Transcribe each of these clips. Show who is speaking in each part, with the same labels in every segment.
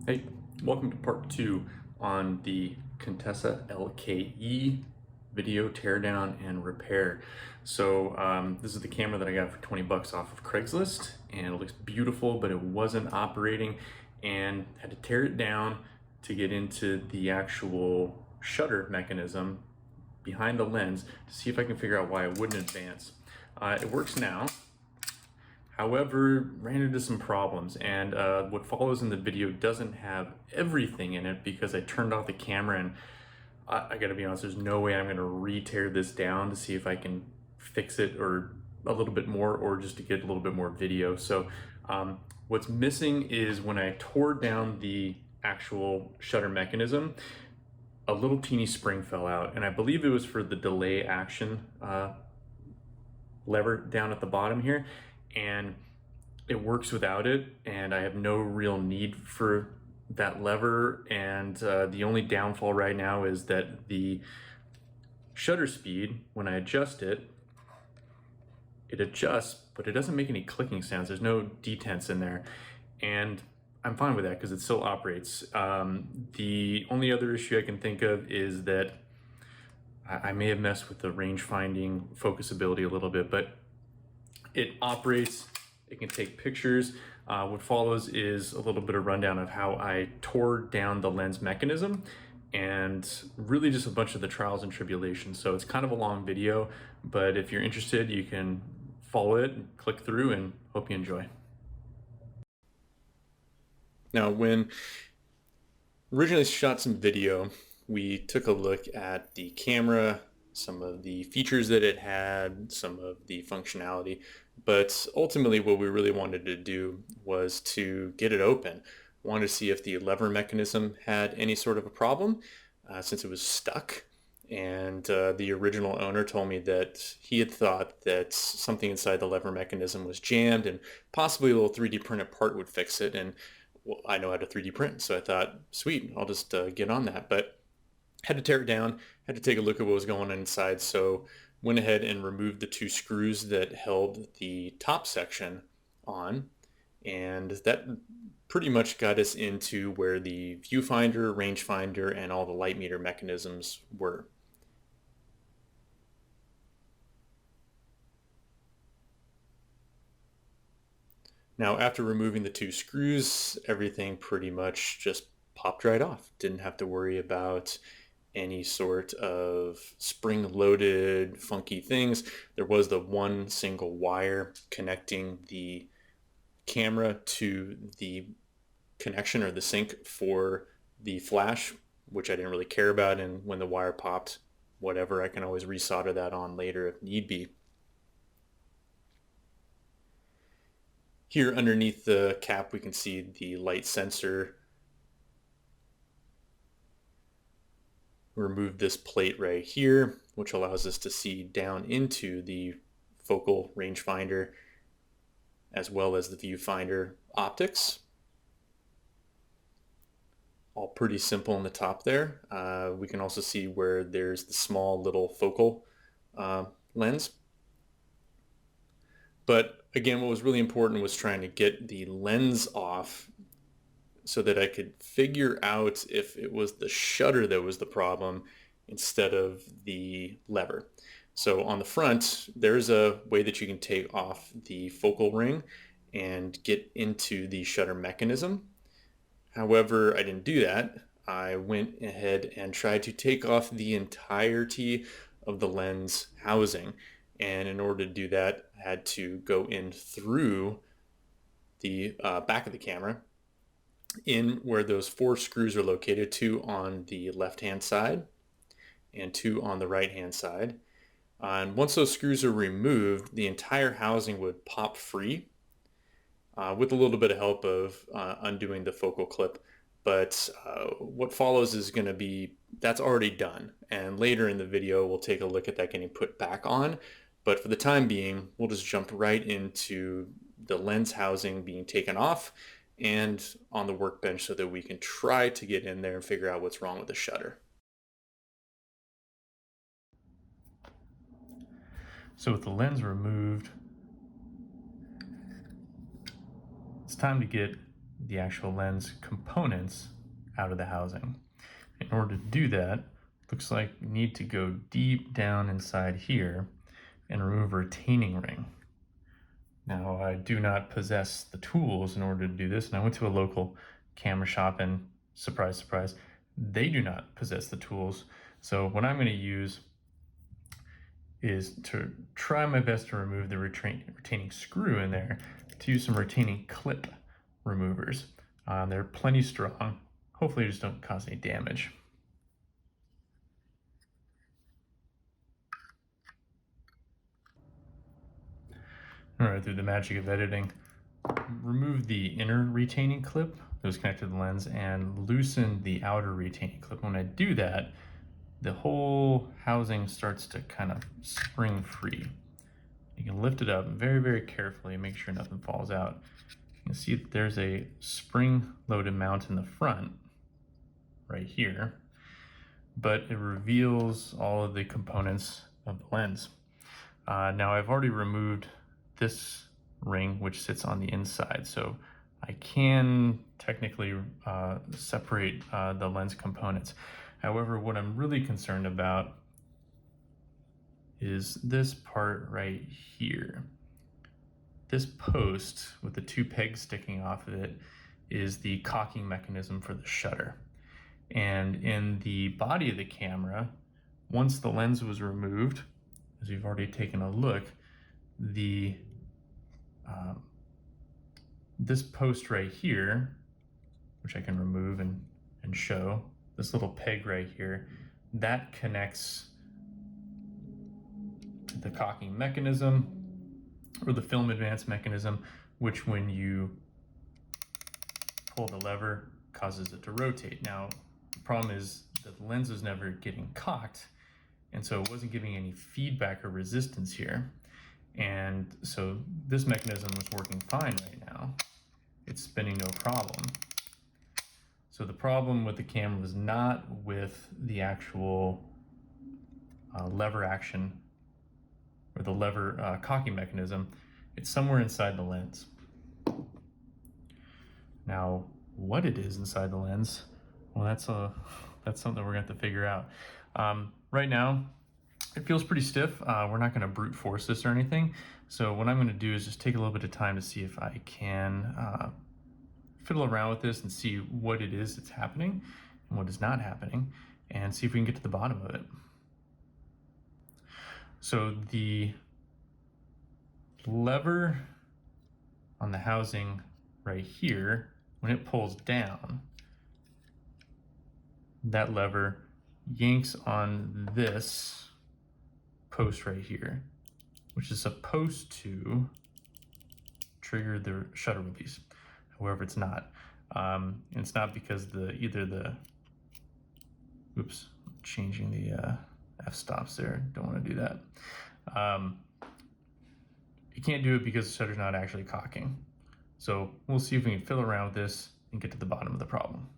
Speaker 1: Hey, welcome to part 2 on the Contessa LKE video teardown and repair. So this is the camera that I got for 20 bucks off of Craigslist, and it looks beautiful, but it wasn't operating, and had to tear it down to get into the actual shutter mechanism behind the lens to see if I can figure out why it wouldn't advance. It works now. However, ran into some problems, and what follows in the video doesn't have everything in it because I turned off the camera, and I gotta be honest, there's no way I'm gonna re-tear this down to see if I can fix it or a little bit more, or just to get a little bit more video. So what's missing is when I tore down the actual shutter mechanism, a little teeny spring fell out, and I believe it was for the delay action lever down at the bottom here, and it works without it, and I have no real need for that lever. And the only downfall right now is that the shutter speed, when I adjust it, it adjusts, but it doesn't make any clicking sounds. There's no detents in there, and I'm fine with that because it still operates. The only other issue I can think of is that I may have messed with the range finding focusability a little bit, but it operates, it can take pictures. What follows is a little bit of rundown of how I tore down the lens mechanism, and really just a bunch of the trials and tribulations. So it's kind of a long video, but if you're interested, you can follow it and click through, and hope you enjoy. Now, when originally shot some video, we took a look at the camera, some of the features that it had, some of the functionality, but ultimately what we really wanted to do was to get it open. Wanted to see if the lever mechanism had any sort of a problem, since it was stuck. And the original owner told me that he had thought that something inside the lever mechanism was jammed, and possibly a little 3D printed part would fix it. And well, I know how to 3D print, so I thought, sweet, I'll just get on that. But had to tear it down, had to take a look at what was going on inside, so went ahead and removed the 2 screws that held the top section on, and that pretty much got us into where the viewfinder, rangefinder, and all the light meter mechanisms were. Now, after removing the 2 screws, everything pretty much just popped right off. Didn't have to worry about any sort of spring-loaded funky things. There was the one single wire connecting the camera to the connection or the sync for the flash, which I didn't really care about, and when the wire popped, whatever, I can always resolder that on later if need be. Here underneath the cap we can see the light sensor. Remove this plate right here, which allows us to see down into the focal rangefinder as well as the viewfinder optics. All pretty simple on the top there. We can also see where there's the small little focal lens. But again, what was really important was trying to get the lens off so that I could figure out if it was the shutter that was the problem instead of the lever. So on the front, there's a way that you can take off the focal ring and get into the shutter mechanism. However, I didn't do that. I went ahead and tried to take off the entirety of the lens housing. And in order to do that, I had to go in through the back of the camera, in where those 4 screws are located, 2 on the left-hand side and 2 on the right-hand side. And once those screws are removed, the entire housing would pop free with a little bit of help of undoing the focal clip. But what follows is going to be, that's already done. And later in the video, we'll take a look at that getting put back on. But for the time being, we'll just jump right into the lens housing being taken off and on the workbench so that we can try to get in there and figure out what's wrong with the shutter. So with the lens removed, it's time to get the actual lens components out of the housing. In order to do that, looks like you need to go deep down inside here and remove a retaining ring. Now, I do not possess the tools in order to do this, and I went to a local camera shop, and surprise, surprise, they do not possess the tools. So what I'm going to use is to try my best to remove the retaining screw in there, to use some retaining clip removers. They're plenty strong. Hopefully, they just don't cause any damage. All right, through the magic of editing, remove the inner retaining clip that was connected to the lens and loosen the outer retaining clip. When I do that, the whole housing starts to kind of spring free. You can lift it up very, very carefully and make sure nothing falls out. You can see that there's a spring-loaded mount in the front, right here, but it reveals all of the components of the lens. Now I've already removed this ring, which sits on the inside, so I can technically separate the lens components. However, what I'm really concerned about is this part right here. This post with the two pegs sticking off of it is the cocking mechanism for the shutter. And in the body of the camera, once the lens was removed, as we've already taken a look, this post right here, which I can remove and show, this little peg right here, that connects to the cocking mechanism, or the film advance mechanism, which when you pull the lever causes it to rotate. Now, the problem is that the lens was never getting cocked, and so it wasn't giving any feedback or resistance here. And so this mechanism was working fine right now. It's spinning no problem. So the problem with the camera was not with the actual lever action or the lever cocking mechanism. It's somewhere inside the lens. Now, what it is inside the lens, well, that's something we're going to have to figure out. Right now, it feels pretty stiff. We're not going to brute force this or anything. So what I'm going to do is just take a little bit of time to see if I can fiddle around with this and see what it is that's happening and what is not happening, and see if we can get to the bottom of it. So the lever on the housing right here, when it pulls down, that lever yanks on this post right here, which is supposed to trigger the shutter release. However, it's not. And it's not because oops, changing the f-stops there. Don't want to do that. You can't do it because the shutter's not actually cocking. So we'll see if we can fiddle around with this and get to the bottom of the problem.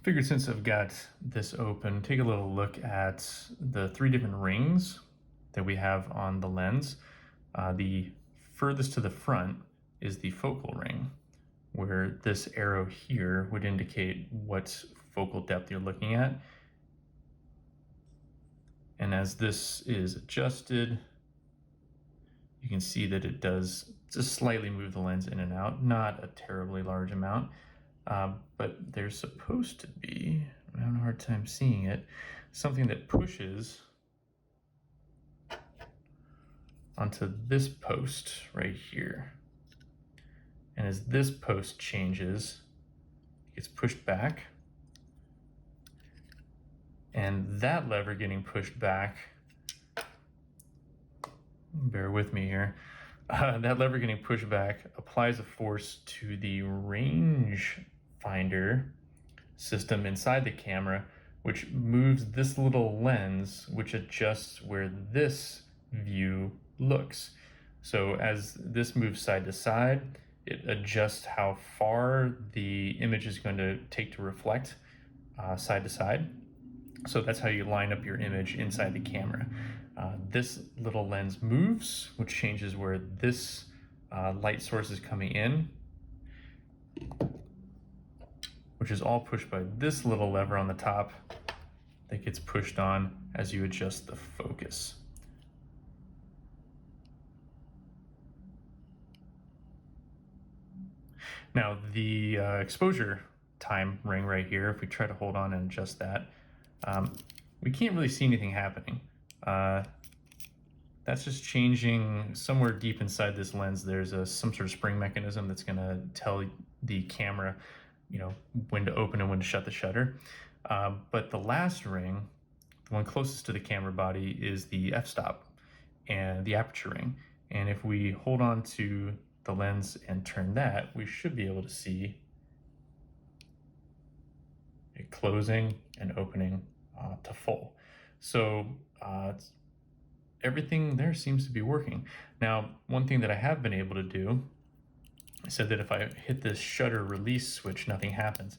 Speaker 1: Figured since I've got this open, take a little look at the 3 different rings that we have on the lens. The furthest to the front is the focal ring, where this arrow here would indicate what focal depth you're looking at. And as this is adjusted, you can see that it does just slightly move the lens in and out, not a terribly large amount. But there's supposed to be, I'm having a hard time seeing it, something that pushes onto this post right here. And as this post changes, it gets pushed back. And that lever getting pushed back, bear with me here, that lever getting pushed back applies a force to the range finder system inside the camera, which moves this little lens, which adjusts where this view looks. So as this moves side to side, it adjusts how far the image is going to take to reflect side to side. So that's how you line up your image inside the camera.
Speaker 2: This little lens moves, which changes where this light source is coming in, which is all pushed by this little lever on the top that gets pushed on as you adjust the focus. Now the exposure time ring right here, if we try to hold on and adjust that, we can't really see anything happening. That's just changing somewhere deep inside this lens. There's some sort of spring mechanism that's going to tell the camera, when to open and when to shut the shutter. But the last ring, the one closest to the camera body, is the f-stop and the aperture ring. And if we hold on to the lens and turn that, we should be able to see it closing and opening to full. So everything there seems to be working. Now, one thing that I have been able to do, I said that if I hit this shutter release switch, nothing happens.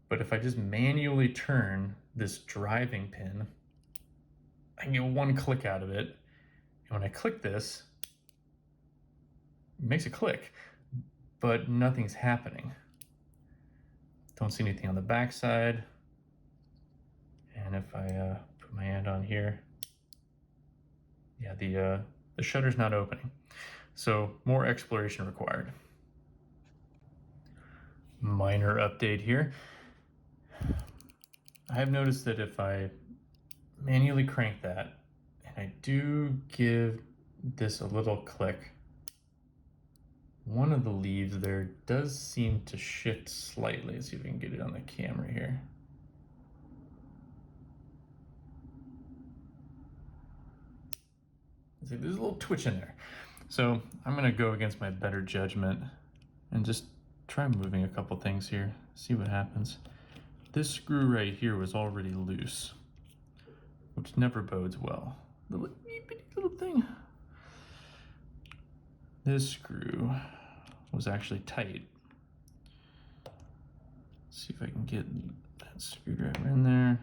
Speaker 2: But if I just manually turn this driving pin, I can get one click out of it. And when I click this, it makes a click, but nothing's happening. Don't see anything on the back side. And if I put my hand on here, yeah, the shutter's not opening. So more exploration required. Minor update here. I have noticed that if I manually crank that, and I do give this a little click, one of the leaves there does seem to shift slightly. Let's see if we can get it on the camera here. There's a little twitch in there. So I'm gonna go against my better judgment and just try moving a couple things here, see what happens. This screw right here was already loose, which never bodes well. Little bitty little thing. This screw was actually tight. Let's see if I can get that screwdriver in there.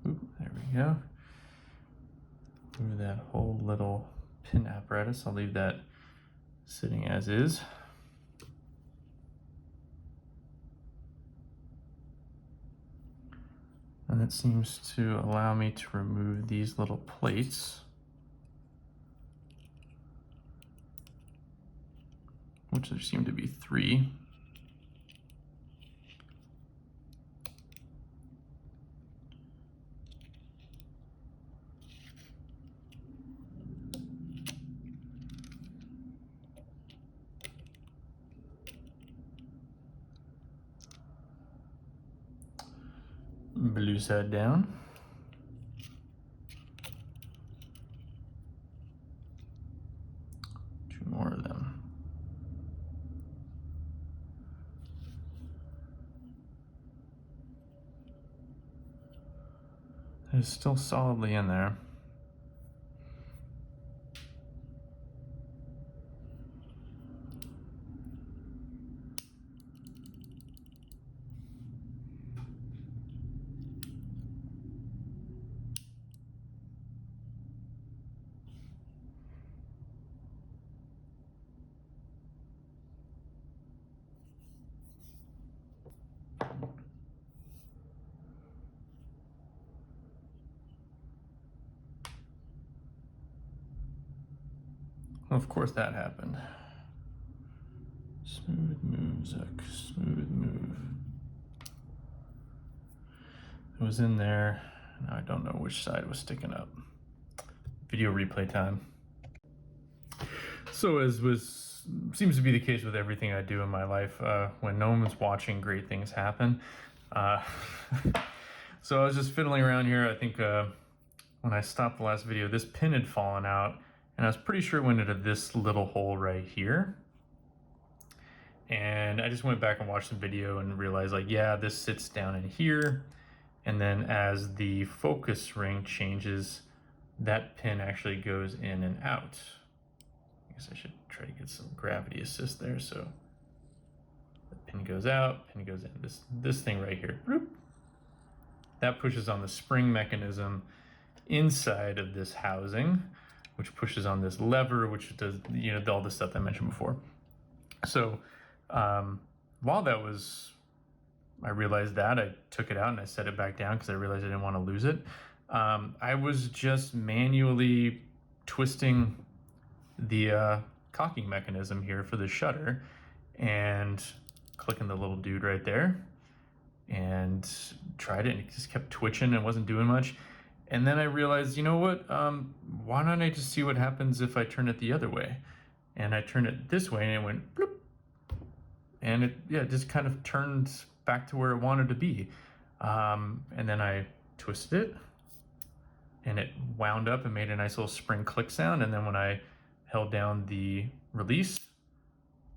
Speaker 2: Ooh, there we go. Move that whole little pin apparatus. I'll leave that sitting as is. And it seems to allow me to remove these little plates, which there seem to be 3. Blue side down. Two more of them. It's still solidly in there. Of course that happened. Smooth move, Zuck. Smooth move. It was in there. Now I don't know which side was sticking up. Video replay time. So as seems to be the case with everything I do in my life, when no one's watching, great things happen. So I was just fiddling around here. I think when I stopped the last video, this pin had fallen out. And I was pretty sure it went into this little hole right here. And I just went back and watched some video and realized, like, yeah, this sits down in here. And then as the focus ring changes, that pin actually goes in and out. guess I should try to get some gravity assist there. So the pin goes out, pin goes in. This thing right here, bloop, that pushes on the spring mechanism inside of this housing, which pushes on this lever, which does, you know, all the stuff I mentioned before. So while that was, I realized that, I took it out and I set it back down because I realized I didn't want to lose it. I was just manually twisting the cocking mechanism here for the shutter and clicking the little dude right there, and tried it, and it just kept twitching and wasn't doing much. And then I realized, you know what, why don't I just see what happens if I turn it the other way? And I turned it this way and it went bloop, and it just kind of turned back to where it wanted to be. And then I twisted it and it wound up and made a nice little spring click sound. And then when I held down the release, the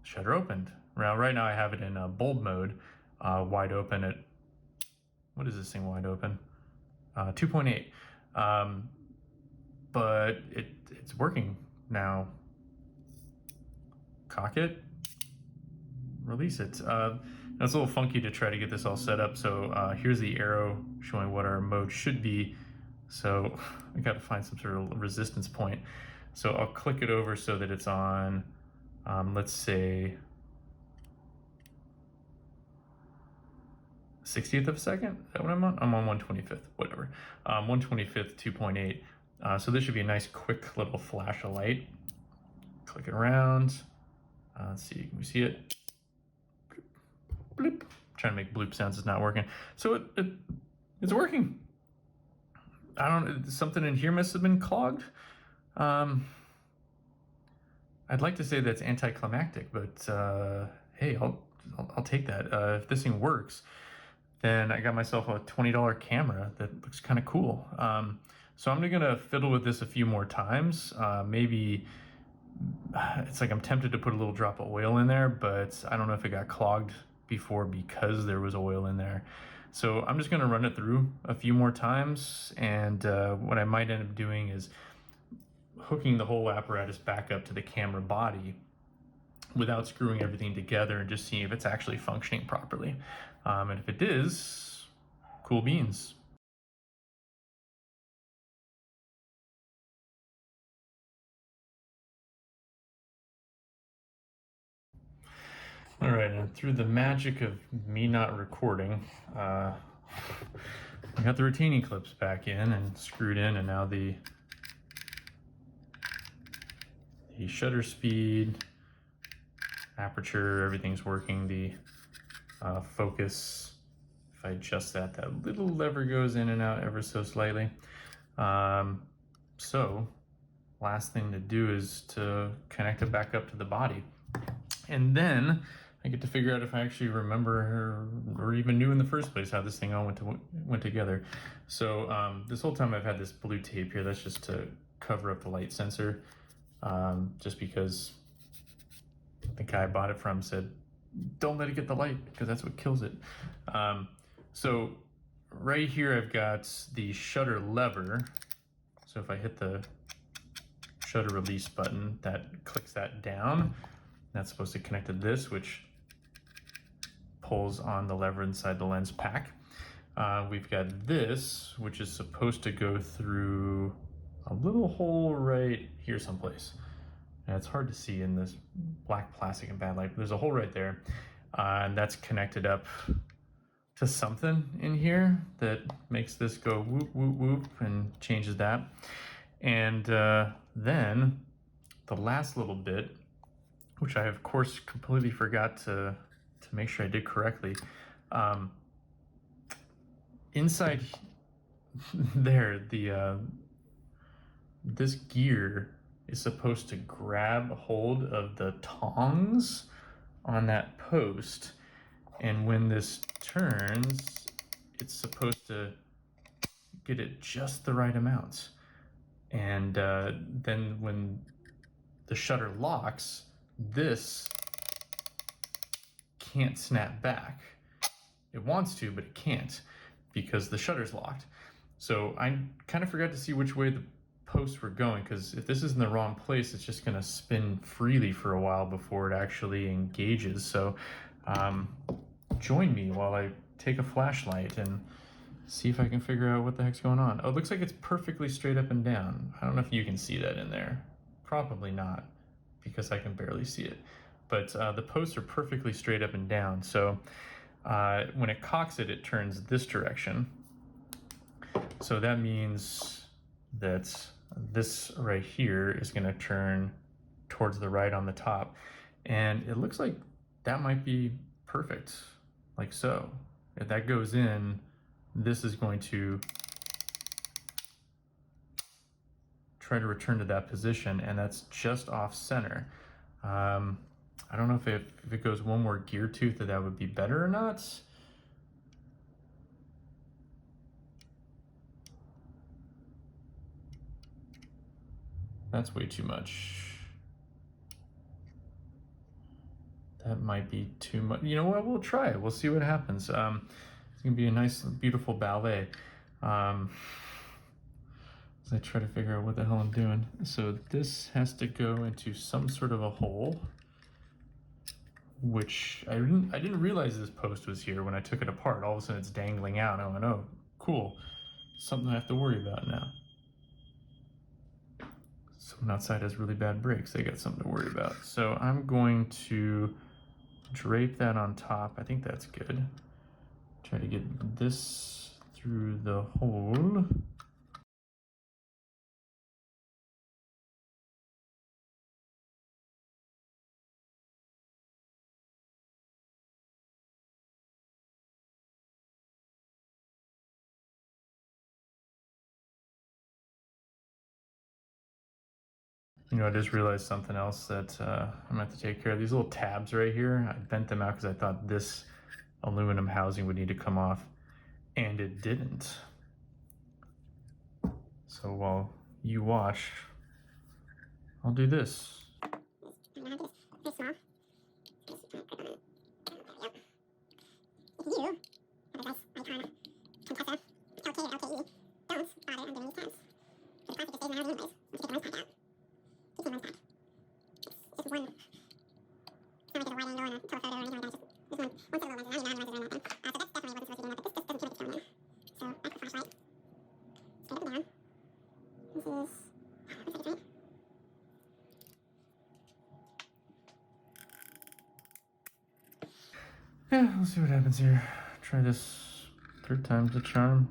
Speaker 2: shutter opened. Now, right now I have it in bulb mode, wide open at, what is this thing wide open? 2.8. But it's working now. Cock it, release it. It's a little funky to try to get this all set up. So here's the arrow showing what our mode should be. So I got to find some sort of resistance point. So I'll click it over so that it's on, let's say, 60th of a second. Is that what I'm on? I'm on 1/25th, whatever. 1/25th, 2.8. So this should be a nice quick little flash of light. Click it around. Let's see, can we see it? Bloop. Trying to make bloop sounds, is not working. So it's working. I don't, something in here must have been clogged. I'd like to say that's anticlimactic, but hey, I'll take that. If this thing works, then I got myself a $20 camera that looks kind of cool. So I'm gonna fiddle with this a few more times. Maybe it's like I'm tempted to put a little drop of oil in there, but I don't know if it got clogged before because there was oil in there. So I'm just gonna run it through a few more times, and what I might end up doing is hooking the whole apparatus back up to the camera body without screwing everything together and just seeing if it's actually functioning properly. And if it is, cool beans. All right, and through the magic of me not recording, I got the retaining clips back in and screwed in, and now the shutter speed, aperture, everything's working. The focus, if I adjust that little lever goes in and out ever so slightly. So last thing to do is to connect it back up to the body. And then I get to figure out if I actually remember or even knew in the first place how this thing all went together. So this whole time I've had this blue tape here. That's just to cover up the light sensor, just because the guy I bought it from said, don't let it get the light because that's what kills it. So right here I've got the shutter lever. So if I hit the shutter release button, that clicks that down. That's supposed to connect to this, which pulls on the lever inside the lens pack. We've got this, which is supposed to go through a little hole right here someplace. And it's hard to see in this black plastic and bad light. There's a hole right there, and that's connected up to something in here that makes this go whoop, whoop, whoop, and changes that. And then the last little bit, which I of course completely forgot to make sure I did correctly. Inside there, this gear is supposed to grab hold of the tongs on that post, and when this turns, it's supposed to get it just the right amount. And then when the shutter locks, this can't snap back. It wants to, but it can't because the shutter's locked. So I kind of forgot to see which way the posts were going, because if this is in the wrong place, it's just going to spin freely for a while before it actually engages. So join me while I take a flashlight and see if I can figure out what the heck's going on. Oh, it looks like it's perfectly straight up and down. I don't know if you can see that in there. Probably not, because I can barely see it. But the posts are perfectly straight up and down. So when it cocks it, it turns this direction. So that means that this right here is going to turn towards the right on the top. And it looks like that might be perfect, like so. If that goes in, this is going to try to return to that position, and that's just off center. I don't know if it goes one more gear tooth that would be better or not. That's way too much. That might be too much. You know what? We'll try it. We'll see what happens. It's gonna be a nice, beautiful ballet. As I try to figure out what the hell I'm doing. So this has to go into some sort of a hole, which I didn't realize this post was here when I took it apart. All of a sudden it's dangling out. I went, oh, cool. Something I have to worry about now. Someone outside has really bad brakes. They got something to worry about. So I'm going to drape that on top. I think that's good. Try to get this through the hole. You know, I just realized something else that I'm gonna have to take care of. These little tabs right here, I bent them out because I thought this aluminum housing would need to come off, and it didn't. So while you watch, I'll do this. You have a Zeiss Ikon Contessa LKE or LKE. Don't bother underneath tabs. The plastic just stays in the housing anyways. Once you take the lens pack out. Keep the lens pack. It's just one. It's not like it's a wide angle and a telephoto or anything like that. It's just one set of little lenses. Now you know how many lenses are in that thing. So that's definitely what it's supposed to be doing, but this just doesn't seem like it's going there. So I put the flashlight straight up and down. This is, looks like it's right. Yeah, we'll see what happens here. Try this third time's the charm.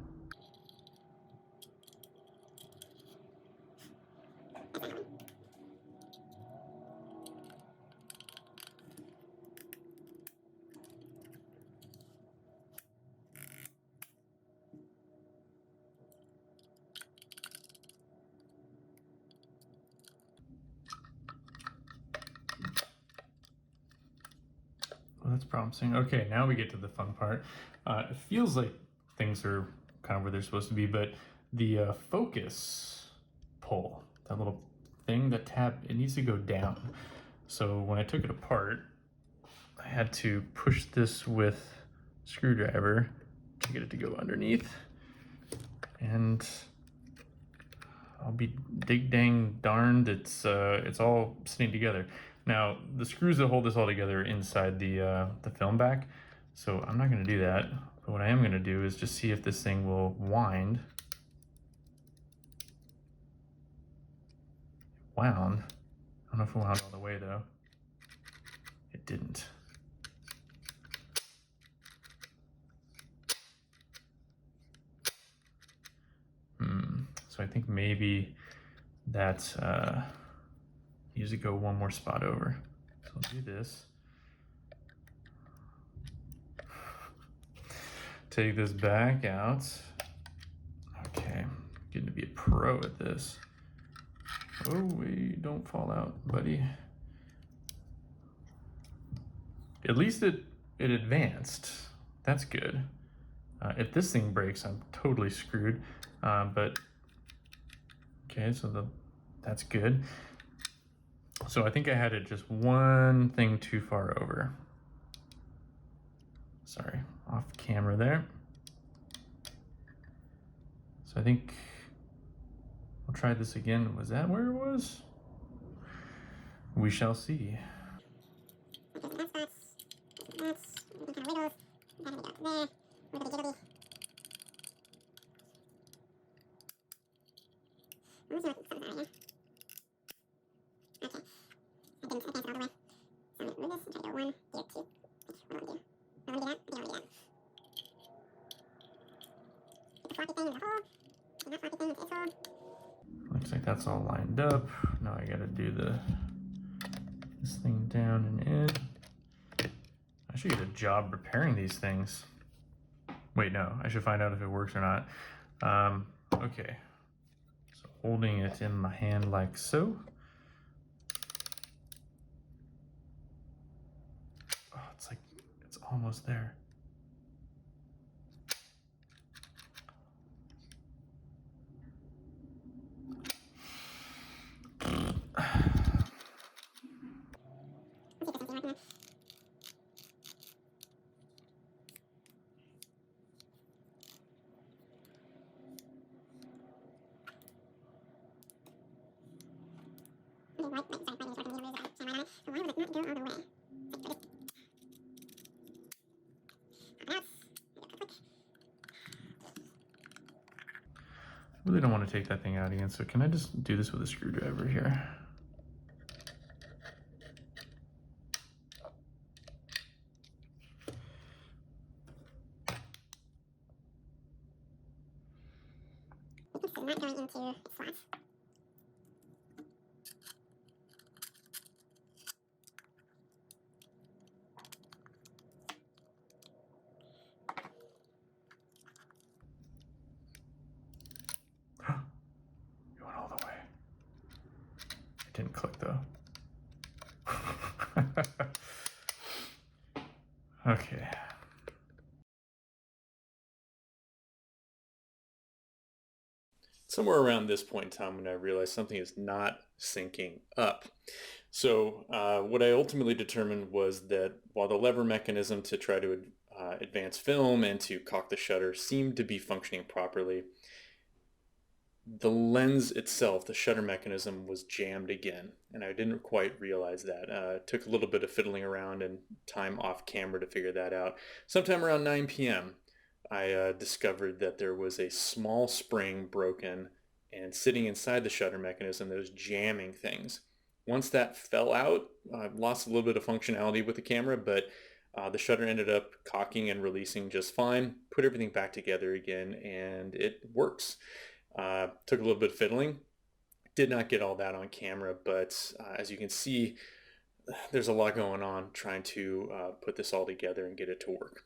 Speaker 2: Well, that's promising. Okay, now we get to the fun part. It feels like things are kind of where they're supposed to be, but the focus pull, that little thing, that tab, it needs to go down. So when I took it apart, I had to push this with a screwdriver to get it to go underneath. And I'll be dig dang darned, it's all sitting together. Now, the screws that hold this all together are inside the film back, so I'm not going to do that. But what I am going to do is just see if this thing will wind. Wound. I don't know if it wound all the way, though. It didn't. So I think maybe that needs to go one more spot over. So I'll do this. Take this back out. Okay, getting to be a pro at this. Oh, wait, don't fall out, buddy. At least it advanced. That's good. If this thing breaks, I'm totally screwed. But okay, so that's good. So I think I had it just one thing too far over. Sorry, off camera there. So I think I'll try this again. Was that where it was? We shall see. Looks like that's all lined up. Now I gotta do this thing down and in. I should get a job repairing these things. Wait, no, I should find out if it works or not. Okay, so holding it in my hand like so. Oh, it's almost there. I really don't want to take that thing out again, so can I just do this with a screwdriver here? Not going into slots. You went all the way. It didn't click though. Okay.
Speaker 1: Somewhere around this point in time when I realized something is not syncing up. So what I ultimately determined was that while the lever mechanism to try to advance film and to cock the shutter seemed to be functioning properly, the lens itself, the shutter mechanism, was jammed again, and I didn't quite realize that. It took a little bit of fiddling around and time off camera to figure that out. Sometime around 9 p.m., I discovered that there was a small spring broken and sitting inside the shutter mechanism that was jamming things. Once that fell out, I lost a little bit of functionality with the camera, but the shutter ended up cocking and releasing just fine, put everything back together again, and it works. Took a little bit of fiddling. Did not get all that on camera, but as you can see, there's a lot going on trying to put this all together and get it to work.